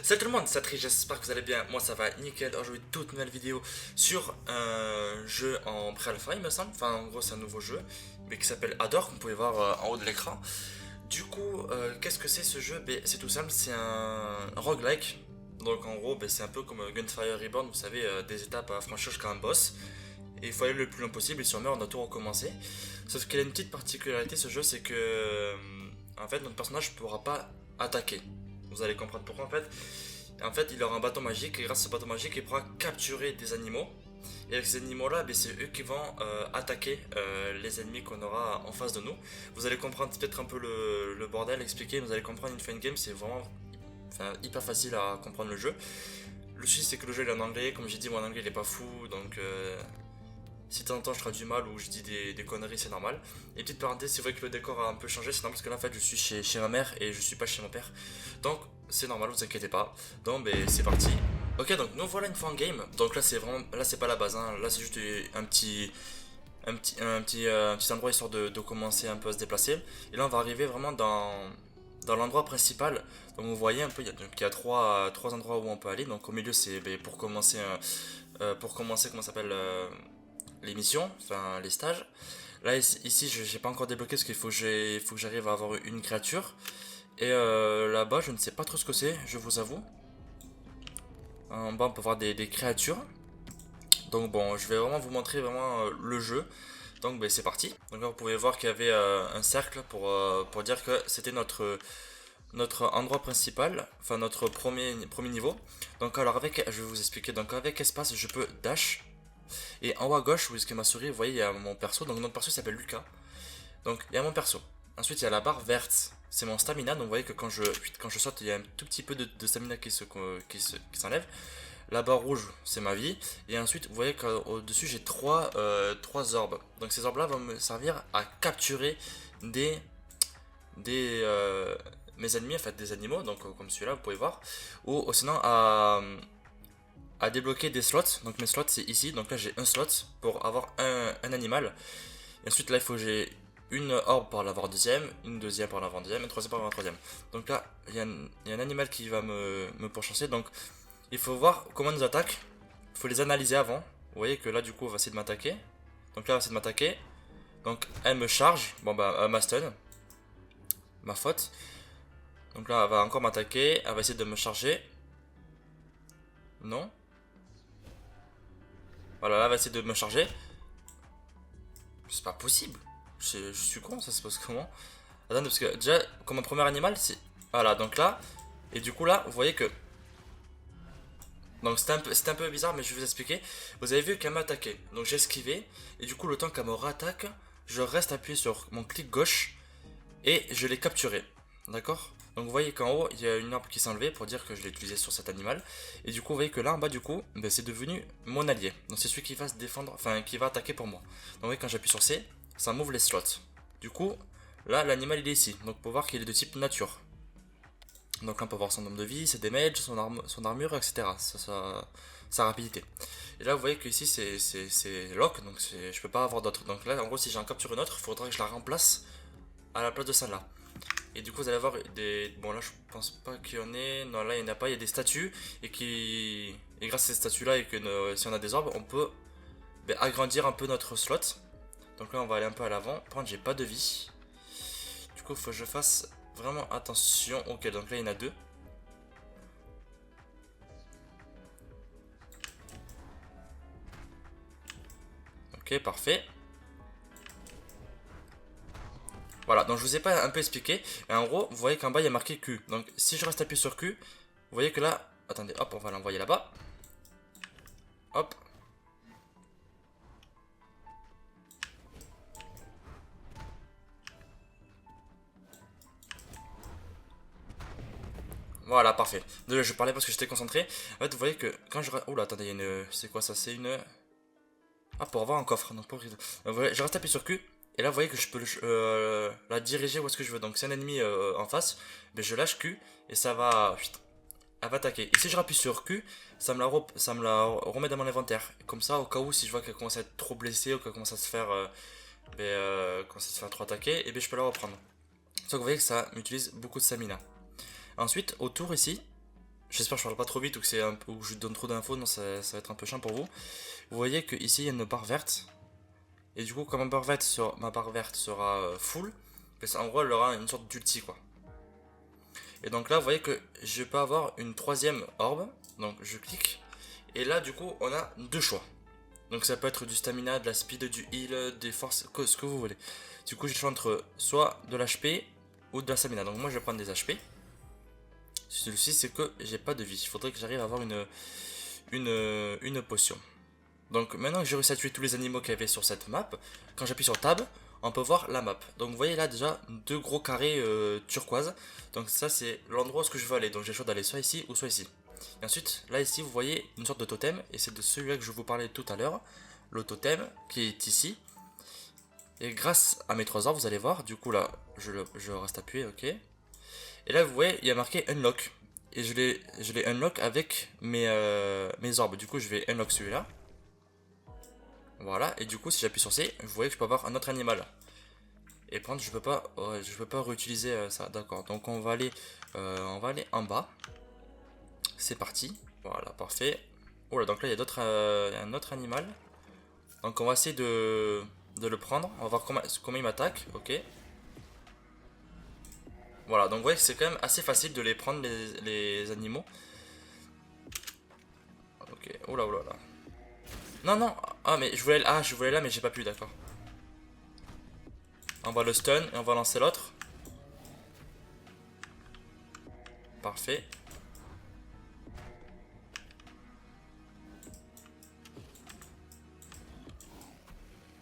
Salut tout le monde, c'est Trish, j'espère que vous allez bien. Moi ça va nickel. Aujourd'hui, toute nouvelle vidéo sur un jeu en pré-alpha, il me semble. Enfin, en gros, c'est un nouveau jeu, mais qui s'appelle Adore, que vous pouvez voir en haut de l'écran. Du coup, qu'est-ce que c'est ce jeu? Ben, c'est tout simple, c'est un roguelike. Donc en gros, ben, c'est un peu comme Gunfire Reborn, vous savez, des étapes à franchir jusqu'à un boss. Et il faut aller le plus loin possible, et si on meurt, on doit tout recommencer. Sauf qu'il a une petite particularité ce jeu, c'est que en fait, notre personnage ne pourra pas attaquer. Vous allez comprendre pourquoi en fait, il aura un bâton magique et grâce à ce bâton magique, il pourra capturer des animaux. Et avec ces animaux-là, ben, c'est eux qui vont attaquer les ennemis qu'on aura en face de nous. Vous allez comprendre peut-être un peu le bordel expliqué, vous allez comprendre une fin de game, c'est vraiment hyper facile à comprendre le jeu. Le souci, c'est que le jeu est en anglais, comme j'ai dit, mon anglais il est pas fou, donc si de temps en temps je traduis mal ou je dis des conneries, c'est normal. Et petite parenthèse, c'est vrai que le décor a un peu changé, c'est normal parce que là en fait je suis chez ma mère et je suis pas chez mon père. Donc c'est normal, vous inquiétez pas. Donc ben, c'est parti. Ok, donc nous voilà une fois en game. Donc là c'est vraiment, là c'est pas la base, hein. Là c'est juste un petit endroit histoire de commencer un peu à se déplacer. Et là on va arriver vraiment dans l'endroit principal. Donc vous voyez un peu, il y a trois endroits où on peut aller. Donc au milieu c'est ben, pour commencer comment ça s'appelle les missions, enfin les stages. Là ici je j'ai pas encore débloqué parce qu'il faut que j'arrive à avoir une créature. Et là-bas je ne sais pas trop ce que c'est, je vous avoue. En bas on peut voir des créatures. Donc bon, je vais vraiment vous montrer vraiment le jeu. Donc ben, c'est parti. Donc là vous pouvez voir qu'il y avait un cercle pour dire que c'était notre endroit principal, enfin notre premier niveau. Donc alors avec, je vais vous expliquer, donc avec espace je peux dash. Et en haut à gauche, où est-ce que ma souris, vous voyez, il y a mon perso. Donc notre perso s'appelle Lucas. Donc il y a mon perso. Ensuite il y a la barre verte. C'est mon stamina. Donc vous voyez que quand je saute, il y a un tout petit peu de stamina qui s'enlève. La barre rouge, c'est ma vie. Et ensuite, vous voyez qu'au-dessus, j'ai trois orbes. Donc ces orbes-là vont me servir à capturer des, des mes ennemis, en fait des animaux, donc comme celui-là, vous pouvez voir. Ou sinon à débloquer des slots. Donc mes slots, c'est ici. Donc là, j'ai un slot pour avoir un animal. Et ensuite, là, il faut que j'ai une orbe pour l'avoir deuxième, une deuxième pour l'avoir deuxième, une troisième pour l'avoir troisième. Donc là, il y a un animal qui va me pourchasser. Donc il faut voir comment nous attaque. Il faut les analyser avant. Vous voyez que là, du coup, on va essayer de m'attaquer. Donc là, on va essayer de m'attaquer. Donc elle me charge. Bon, bah, elle m'a stun. Ma faute. Donc là, elle va encore m'attaquer. Elle va essayer de me charger. Non. Voilà, là, elle va essayer de me charger. C'est pas possible. Je suis con, ça se passe comment? Attendez, parce que déjà, comme un premier animal, c'est. Voilà, donc là. Et du coup, là, vous voyez que donc c'était un peu bizarre, mais je vais vous expliquer. Vous avez vu qu'elle m'a attaqué, donc j'ai esquivé, et du coup le temps qu'elle me rattaque, je reste appuyé sur mon clic gauche, et je l'ai capturé. D'accord. Donc vous voyez qu'en haut, il y a une arbre qui s'est enlevée pour dire que je l'ai utilisé sur cet animal. Et du coup, vous voyez que là en bas, du coup, ben, c'est devenu mon allié. Donc c'est celui qui va se défendre, enfin qui va attaquer pour moi. Donc vous voyez, quand j'appuie sur C, ça m'ouvre les slots. Du coup, là, l'animal il est ici. Donc pour voir qu'il est de type nature. Donc là on peut voir son nombre de vie, ses damages, son armure, etc. Sa rapidité. Et là vous voyez que ici c'est lock, donc je peux pas avoir d'autres. Donc là en gros si j'en capture une autre, il faudra que je la remplace à la place de celle-là. Et du coup vous allez avoir des... Bon là je pense pas qu'il y en ait, non là il n'y en a pas, il y a des statues et grâce à ces statues là et que si on a des orbes on peut agrandir un peu notre slot. Donc là on va aller un peu à l'avant. Par contre j'ai pas de vie. Du coup il faut que je fasse vraiment attention. Ok, donc là il y en a deux. Ok, parfait. Voilà, donc je vous ai pas un peu expliqué. Et en gros, vous voyez qu'en bas il y a marqué Q. Donc si je reste appuyé sur Q, vous voyez que là. Attendez, hop, on va l'envoyer là-bas. Hop. Voilà, parfait. Désolé, je parlais parce que j'étais concentré. En fait, vous voyez que quand je. Oula, attendez, il y a une. C'est quoi ça? C'est une. Ah, pour avoir un coffre. Donc, pour... Je reste appuyé sur Q. Et là, vous voyez que je peux la diriger où est-ce que je veux. Donc, c'est un ennemi en face. Mais je lâche Q. Et ça va. Elle va attaquer. Et si je rappuie sur Q, ça me la remet dans mon inventaire. Comme ça, au cas où, si je vois qu'elle commence à être trop blessée ou qu'elle commence à se faire, commence à se faire trop attaquer, et bien je peux la reprendre. Donc vous voyez que ça m'utilise beaucoup de stamina. Ensuite, autour ici, J'espère que je parle pas trop vite ou que c'est un peu, ou que je donne trop d'infos, non ça va être un peu chiant pour vous. Vous voyez que ici il y a une barre verte. Et du coup comme ma barre verte sera full, en gros elle aura une sorte d'ulti quoi. Et donc là vous voyez que je peux avoir une troisième orbe. Donc je clique. Et là du coup on a deux choix. Donc ça peut être du stamina, de la speed, du heal, des forces, ce que vous voulez. Du coup j'ai le choix entre soit de l'HP ou de la stamina. Donc moi je vais prendre des HP. Celui-ci c'est que j'ai pas de vie. Il faudrait que j'arrive à avoir une potion. Donc maintenant que j'ai réussi à tuer tous les animaux qu'il y avait sur cette map, quand j'appuie sur Tab, on peut voir la map. Donc vous voyez là déjà deux gros carrés turquoise. Donc ça c'est l'endroit où je veux aller. Donc j'ai le choix d'aller soit ici ou soit ici. Et ensuite là ici vous voyez une sorte de totem. Et c'est de celui-là que je vous parlais tout à l'heure. Le totem qui est ici. Et grâce à mes trois orbes vous allez voir. Du coup là je reste appuyé, ok. Et là vous voyez il y a marqué Unlock. Et je l'ai unlock avec mes orbes. Du coup je vais unlock celui-là. Voilà, et du coup si j'appuie sur C, vous voyez que je peux avoir un autre animal. Et par contre je peux pas réutiliser ça, d'accord. Donc on va aller en bas. C'est parti, voilà, parfait. Oh là, donc là il y a un autre animal. Donc on va essayer de le prendre, on va voir comment il m'attaque, ok. Voilà, donc vous voyez que c'est quand même assez facile de les prendre les animaux. Ok, oh là oh là là. Non, non, ah mais je voulais là mais j'ai pas pu, d'accord. On va le stun et on va lancer l'autre. Parfait.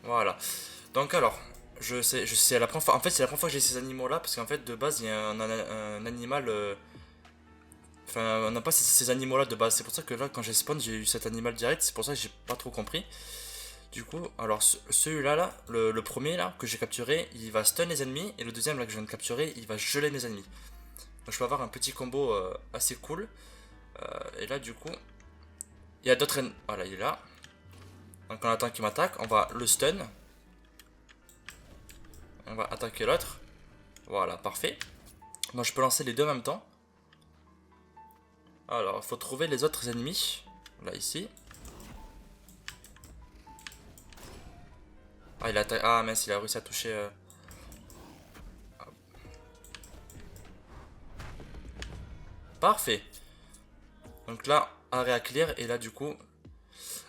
Voilà. Donc alors, je sais la première fois. En fait, c'est la première fois que j'ai ces animaux-là parce qu'en fait, de base, il y a un animal. Enfin, on n'a pas ces animaux-là de base. C'est pour ça que là, quand j'ai spawn, j'ai eu cet animal direct. C'est pour ça que j'ai pas trop compris. Du coup, alors celui-là, le premier là que j'ai capturé, il va stun les ennemis et le deuxième là que je viens de capturer, il va geler mes ennemis. Donc je peux avoir un petit combo assez cool. Et là, du coup, il y a d'autres ennemis. Voilà, il est là. Donc on attend qu'il m'attaque, on va le stun. On va attaquer l'autre. Voilà, parfait. Donc je peux lancer les deux en même temps. Alors, il faut trouver les autres ennemis. Là, ici. Ah, ah mince, il a réussi à toucher... Parfait. Donc là, area clear. Et là, du coup...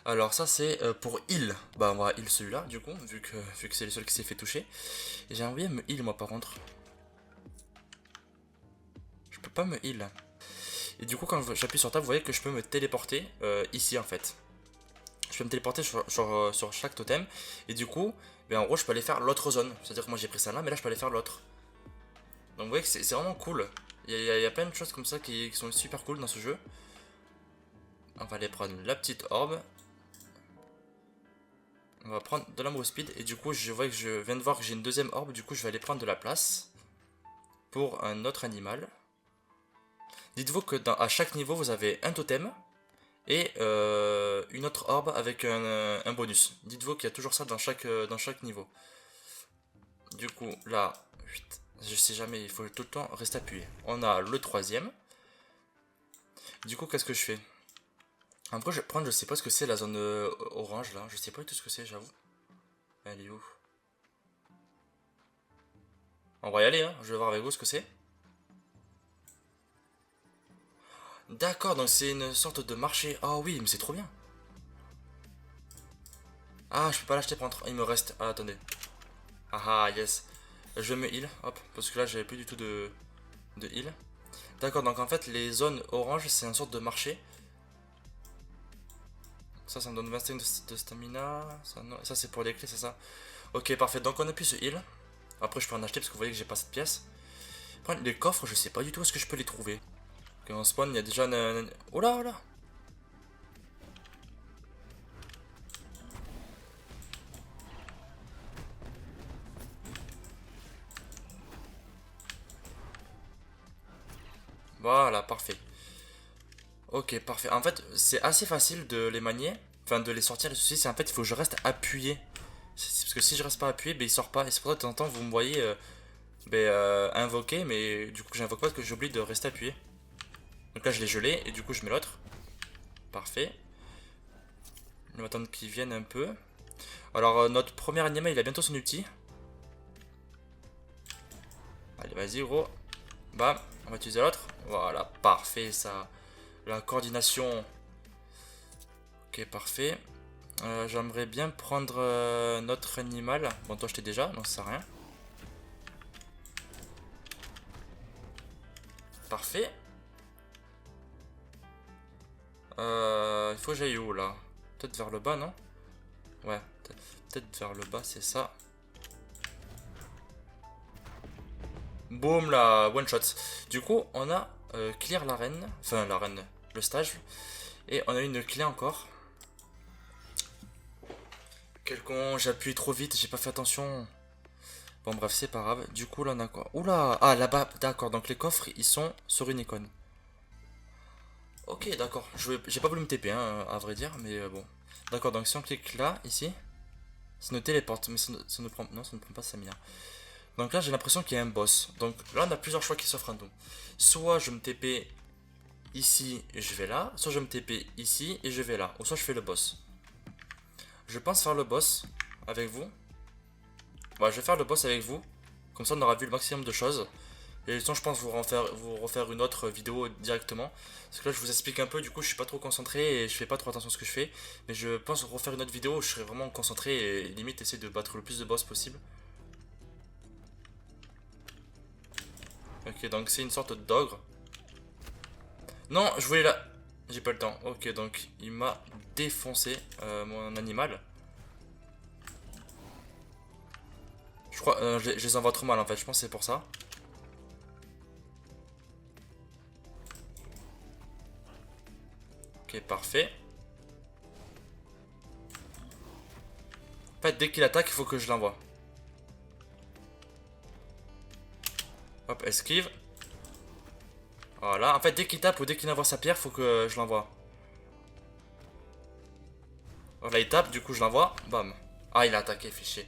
Alors ça, c'est pour heal. Bah, on va heal celui-là, du coup. Vu que c'est le seul qui s'est fait toucher. Et j'ai envie de me heal, moi, par contre. Je peux pas me heal. Et du coup, quand j'appuie sur table, vous voyez que je peux me téléporter ici, en fait. Je peux me téléporter sur chaque totem. Et du coup, ben, en gros, je peux aller faire l'autre zone. C'est-à-dire que moi, j'ai pris ça là, mais là, je peux aller faire l'autre. Donc, vous voyez que c'est vraiment cool. Il y a plein de choses comme ça qui sont super cool dans ce jeu. On va aller prendre la petite orbe. On va prendre de la move speed. Et du coup, je vois que je viens de voir que j'ai une deuxième orbe. Du coup, je vais aller prendre de la place pour un autre animal. Dites-vous que à chaque niveau, vous avez un totem et une autre orbe avec un bonus. Dites-vous qu'il y a toujours ça dans chaque niveau. Du coup, là, je sais jamais, il faut tout le temps rester appuyé. On a le troisième. Du coup, qu'est-ce que je fais? Après, je sais pas ce que c'est la zone orange là. Je sais pas du tout ce que c'est, j'avoue. Elle est où? On va y aller, hein. Je vais voir avec vous ce que c'est. D'accord, donc c'est une sorte de marché. Ah oui, mais c'est trop bien. Ah, je peux pas l'acheter pour il me reste. Ah, attendez. Ah ah, yes. Je me heal, hop, parce que là j'avais plus du tout de heal. D'accord, donc en fait les zones oranges c'est une sorte de marché. Ça me donne 25 de stamina. Ça c'est pour les clés, c'est ça. Ok, parfait, donc on a plus ce heal. Après je peux en acheter parce que vous voyez que j'ai pas cette pièce. Après, les coffres, je sais pas du tout où est-ce que je peux les trouver. Ok, en spawn, il y a déjà Oh là, oh là. Voilà, parfait. Ok, parfait. En fait, c'est assez facile de les manier. Enfin, de les sortir. Le souci, c'est en fait, il faut que je reste appuyé. Parce que si je reste pas appuyé, ben, il sort pas. Et c'est pour ça que de temps en temps, vous me voyez invoquer. Mais du coup, j'invoque pas parce que j'oublie de rester appuyé. Donc, Donc là je l'ai gelé et du coup je mets l'autre. Parfait. On va attendre qu'il vienne un peu. Alors notre premier animal il a bientôt son ulti. Allez vas-y gros. Bam. On va utiliser l'autre. Voilà, parfait ça. La coordination. Ok, parfait. J'aimerais bien prendre notre animal. Bon, toi je t'ai déjà, donc ça sert à rien. Parfait. Il faut que j'aille où là? Peut-être vers le bas, non? Ouais, peut-être vers le bas, c'est ça. Boum là, one shot. Du coup, on a clear l'arène. Enfin, l'arène, le stage. Et on a une clé encore. Quel con, j'appuie trop vite, j'ai pas fait attention. Bon, bref, c'est pas grave. Du coup, là, on a quoi? Oula! Ah, là-bas, d'accord. Donc, les coffres, ils sont sur une icône. Ok, d'accord. J'ai pas voulu me TP, hein, à vrai dire, mais bon. D'accord, donc si on clique là, ici, ça nous téléporte, mais ça ne prend, non, ça ne prend pas Samina. Donc là, j'ai l'impression qu'il y a un boss. Donc là, on a plusieurs choix qui s'offrent à nous. Soit je me TP ici et je vais là, soit je me TP ici et je vais là, ou soit je fais le boss. Je pense faire le boss avec vous. Voilà, je vais faire le boss avec vous. Comme ça, on aura vu le maximum de choses. Et sinon, je pense vous refaire une autre vidéo directement. Parce que là, je vous explique un peu, du coup, je suis pas trop concentré et je fais pas trop attention à ce que je fais. Mais je pense refaire une autre vidéo où je serai vraiment concentré et limite essayer de battre le plus de boss possible. Ok, donc c'est une sorte d'ogre. Non, je voulais la... J'ai pas le temps. Ok, donc il m'a défoncé mon animal. Je crois, je les envoie trop mal en fait, je pense que c'est pour ça. Ok, parfait. En fait, dès qu'il attaque, il faut que je l'envoie. Hop, esquive. Voilà, en fait, dès qu'il tape ou dès qu'il envoie sa pierre, il faut que je l'envoie. Voilà, il tape, du coup, je l'envoie. Bam. Ah, il a attaqué, fichier.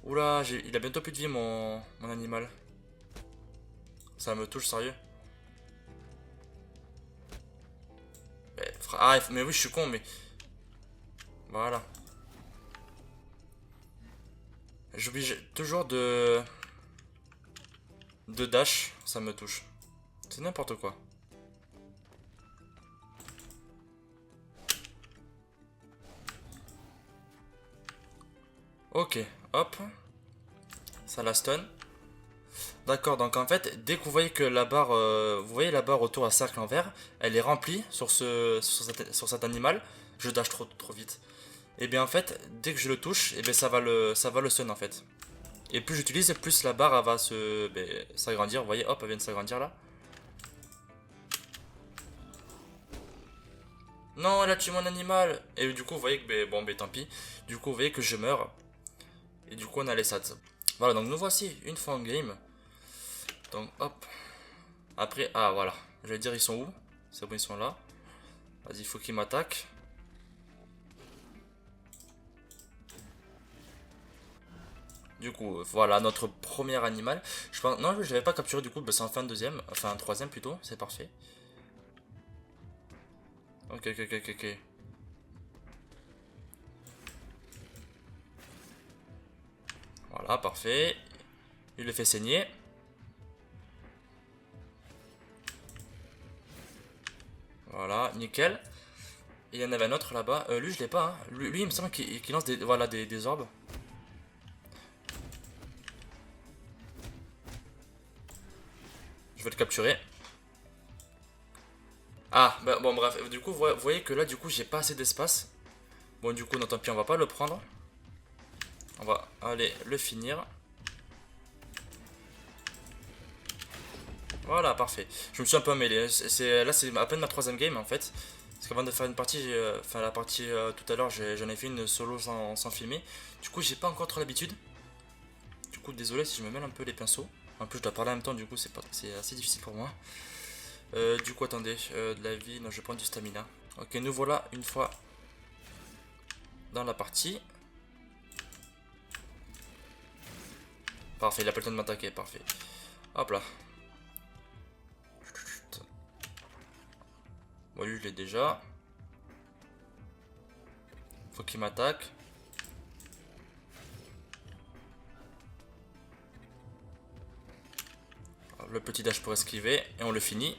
Oula, il a bientôt plus de vie, mon animal. Ça me touche, sérieux. Ah, mais oui, je suis con, mais... Voilà. J'oublie toujours de dash, ça me touche. C'est n'importe quoi. Ok, hop. Ça la stun. D'accord, donc en fait, dès que vous voyez que la barre, vous voyez la barre autour à cercle en vert, elle est remplie sur cet animal. Je dash trop vite. Et bien en fait, dès que je le touche, et bien ça va le stun en fait. Et plus j'utilise, plus la barre elle va s'agrandir. Vous voyez, hop, elle vient de s'agrandir là. Non, elle a tué mon animal. Et du coup, vous voyez que, bon, tant pis. Du coup, vous voyez que je meurs. Et du coup, on a les sats. Voilà, donc nous voici une fois en game. Donc, hop. Après, ah, voilà. Je vais dire, ils sont où? C'est bon, ils sont là. Vas-y, il faut qu'ils m'attaquent. Du coup, voilà notre premier animal. Je pense, non, je l'avais pas capturé, du coup, c'est enfin un deuxième. Enfin, un troisième plutôt, c'est parfait. Ok. Voilà, parfait. Il le fait saigner. Voilà, nickel. Et il y en avait un autre là-bas. Lui, je l'ai pas. Hein. Lui, il me semble qu'il lance voilà, des orbes. Je vais le capturer. Ah, bah, bon, bref. Du coup, vous voyez que là, du coup, j'ai pas assez d'espace. Bon, du coup, non, tant pis, on va pas le prendre. On va aller le finir. Voilà, parfait. Je me suis un peu mêlé. Là, c'est à peine ma troisième game en fait. Parce qu'avant de faire une partie, enfin la partie tout à l'heure, j'en ai fait une solo sans filmer. Du coup, j'ai pas encore trop l'habitude. Du coup, désolé si je me mêle un peu les pinceaux. En plus, je dois parler en même temps, du coup, c'est assez difficile pour moi. Du coup, attendez, de la vie, non, je prends du stamina. Ok, nous voilà une fois dans la partie. Parfait, il a pas le temps de m'attaquer, parfait. Hop là. Bon, lui, je l'ai déjà. Faut qu'il m'attaque. Le petit dash pour esquiver. Et on le finit.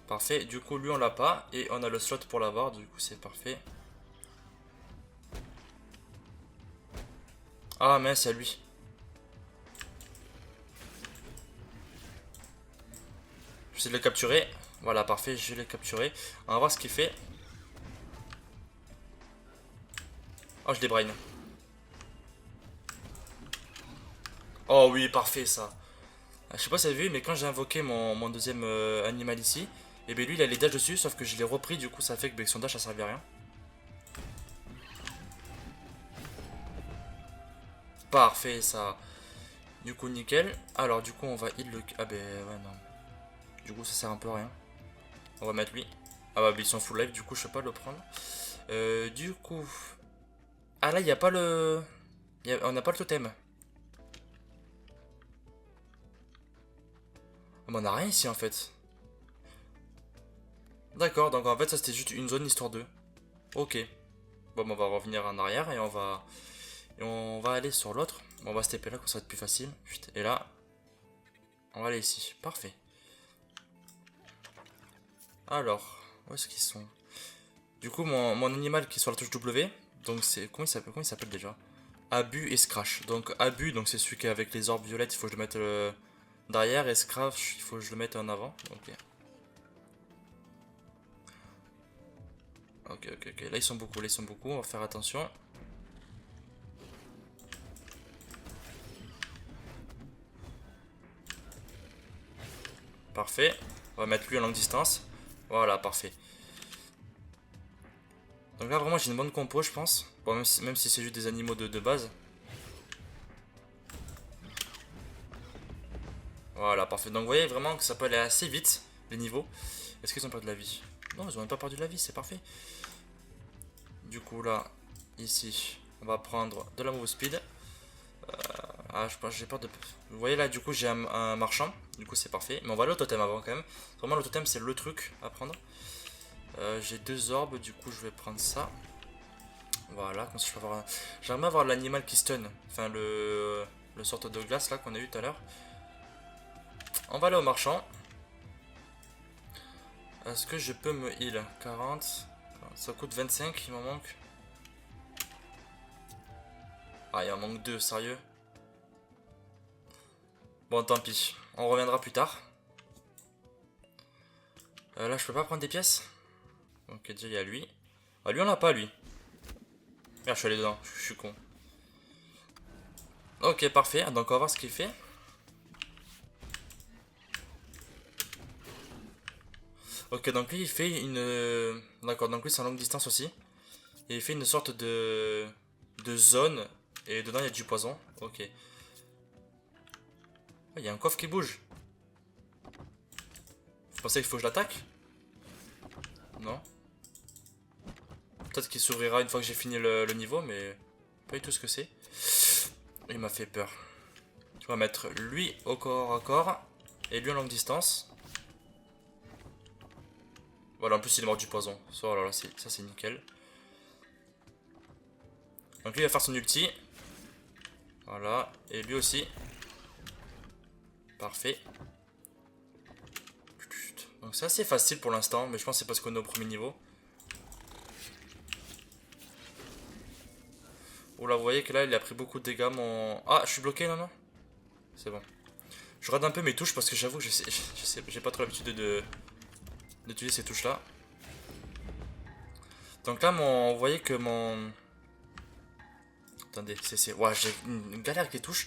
Parfait. Du coup, lui, on l'a pas. Et on a le slot pour l'avoir. Du coup, c'est parfait. Ah, mince, c'est lui. J'essaie de le capturer. Voilà, parfait. Je l'ai capturé. On va voir ce qu'il fait. Oh, je débraine. Oh oui, parfait ça. Je sais pas si vous avez vu, mais quand j'ai invoqué mon deuxième animal ici, et bien lui il a les dash dessus, sauf que je l'ai repris, du coup ça fait que son dash ça servait à rien. Parfait ça. Du coup nickel. Alors du coup on va heal le... Ah ben ouais non. Du coup ça sert un peu à rien. On va mettre lui. Ah bah ils sont full life, du coup je peux pas le prendre. Du coup... Ah là il n'y a pas le... On n'a pas le totem. Mais on a rien ici en fait. D'accord, donc en fait ça c'était juste une zone histoire d'eux. Ok. Bon, on va revenir en arrière et on va aller sur l'autre. On va se taper là, comme ça va être plus facile. Et là, on va aller ici. Parfait. Alors, où est-ce qu'ils sont? Du coup, mon animal qui est sur la touche W, donc c'est. Comment il s'appelle déjà? Abu et Scratch. Donc, Abu, donc c'est celui qui est avec les orbes violettes, il faut que je le mette derrière. Et Scratch, il faut que je le mette en avant. Ok. Ok. Là, ils sont beaucoup. On va faire attention. Parfait. On va mettre lui à longue distance. Voilà, parfait. Donc là, vraiment, j'ai une bonne compo, je pense. Bon, même si c'est juste des animaux de base. Voilà, parfait. Donc vous voyez vraiment que ça peut aller assez vite, les niveaux. Est-ce qu'ils ont perdu de la vie? Non, ils ont même pas perdu de la vie, c'est parfait. Du coup, là, ici, on va prendre de la move speed. Ah, je pense j'ai peur de... Vous voyez là, du coup, j'ai un marchand. Du coup, c'est parfait. Mais on va aller au totem avant quand même. Vraiment, le totem, c'est le truc à prendre. J'ai deux orbes, du coup, je vais prendre ça. Voilà, comme ça je peux avoir... J'aimerais avoir l'animal qui stun. Enfin, le sorte de glace là qu'on a eu tout à l'heure. On va aller au marchand. Est-ce que je peux me heal? 40. Ça coûte 25, il m'en manque. Ah, il en manque 2, sérieux. Bon, tant pis. On reviendra plus tard. Là, je peux pas prendre des pièces. Ok, déjà, il y a lui. Ah, lui, on l'a pas, lui. Merde, je suis allé dedans. Je suis con. Ok, parfait. Donc, on va voir ce qu'il fait. Ok, donc lui, il fait une... D'accord, donc lui, c'est en longue distance aussi. Et il fait une sorte de zone. Et dedans, il y a du poison. Ok. Ah, il y a un coffre qui bouge. Vous pensez qu'il faut que je l'attaque? Non. Peut-être qu'il s'ouvrira une fois que j'ai fini le niveau, mais pas du tout ce que c'est. Il m'a fait peur. Je vais mettre lui au corps à corps et lui en longue distance. Voilà, en plus il est mort du poison. Oh là là, ça c'est nickel. Donc lui il va faire son ulti. Voilà, et lui aussi. Parfait. Donc c'est assez facile pour l'instant, mais je pense que c'est parce qu'on est au premier niveau. Oh là, vous voyez que là il a pris beaucoup de dégâts. Ah, je suis bloqué, non. C'est bon. Je rate un peu mes touches parce que j'avoue que j'ai pas trop l'habitude d'utiliser ces touches là. Donc là, vous voyez que mon... Attendez, ouais, j'ai une galère avec les touches.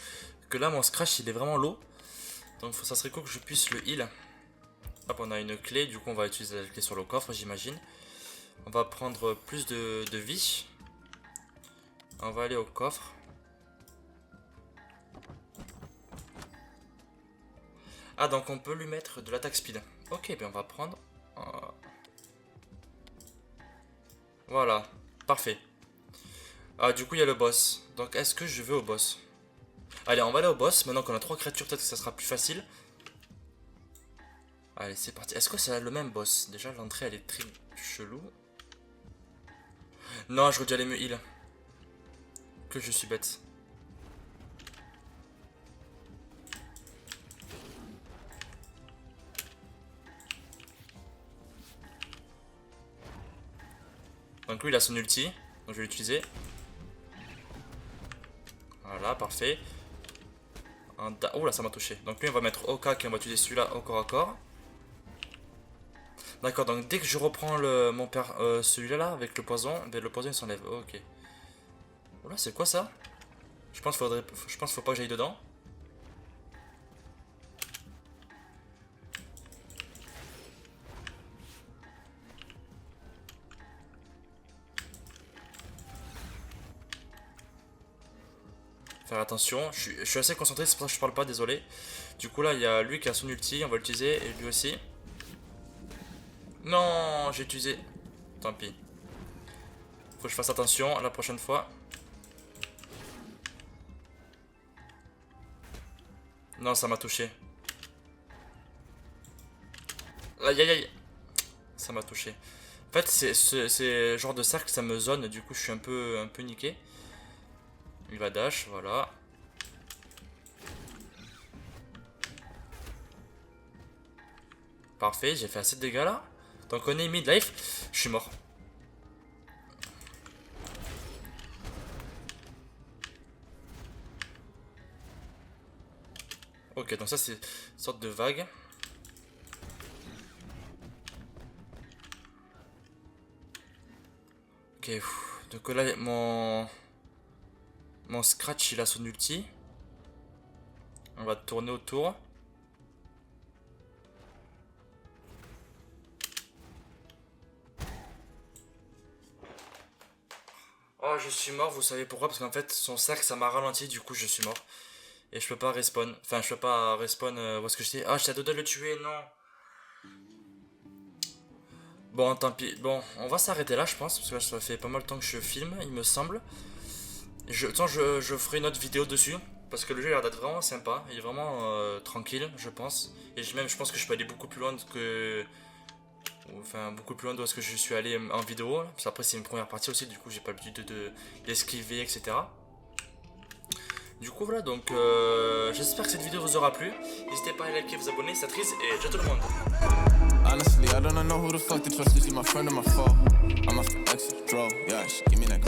Que là, mon scratch, il est vraiment low. Donc ça serait cool que je puisse le heal. Hop, on a une clé. Du coup, on va utiliser la clé sur le coffre, j'imagine. On va prendre plus de vie. On va aller au coffre. Ah, donc on peut lui mettre de l'attaque speed. Ok, bien on va prendre. Voilà, parfait. Ah, du coup, il y a le boss. Donc, est-ce que je vais au boss? Allez, on va aller au boss. Maintenant qu'on a 3 créatures, peut-être que ça sera plus facile. Allez, c'est parti. Est-ce que c'est le même boss? Déjà, l'entrée, elle est très chelou. Non, j'aurais dû aller me heal. Que je suis bête. Donc lui, il a son ulti. Donc je vais l'utiliser. Voilà, parfait. Oh là, ça m'a touché. Donc lui, on va mettre Okak et on va utiliser celui-là au corps à corps. D'accord, donc dès que je reprends celui-là là, avec le poison, ben, le poison il s'enlève. Ok. Oh là, c'est quoi ça? Je pense qu'il faut pas que j'aille dedans. Faire attention, je suis assez concentré, c'est pour ça que je parle pas, désolé. Du coup là, il y a lui qui a son ulti, on va l'utiliser, et lui aussi. Non, j'ai utilisé. Tant pis. Faut que je fasse attention la prochaine fois. Non, ça m'a touché. Aïe aïe aïe. Ça m'a touché. En fait, c'est genre de cercle, ça me zone, du coup je suis un peu niqué. Il va dash, voilà. Parfait, j'ai fait assez de dégâts là. Donc on est mid-life, je suis mort. Ok, donc ça c'est une sorte de vague. Ok, donc là mon scratch il a son ulti. On va tourner autour. Oh, je suis mort, vous savez pourquoi? Parce qu'en fait, son cercle ça m'a ralenti, du coup je suis mort. Et je peux pas respawn. Enfin, je peux pas respawn. Où est-ce que j'étais? Ah, j'étais à deux doigts de le tuer, non. Bon, tant pis. Bon, on va s'arrêter là, je pense. Parce que là, ça fait pas mal de temps que je filme, il me semble. Je ferai une autre vidéo dessus. Parce que le jeu a l'air d'être vraiment sympa. Il est vraiment tranquille, je pense. Et je pense que je peux aller beaucoup plus loin que. Enfin, beaucoup plus loin de ce que je suis allé en vidéo. Parce qu'après, c'est une première partie aussi. Du coup, j'ai pas l'habitude d'esquiver, etc. Du coup voilà, donc j'espère que cette vidéo vous aura plu. N'hésitez pas à liker, vous abonner, ça triste et ciao tout le monde. Honestly, I don't know who the fuck to trust. Is she my friend or my foe? I'm a extra, yeah, she give me that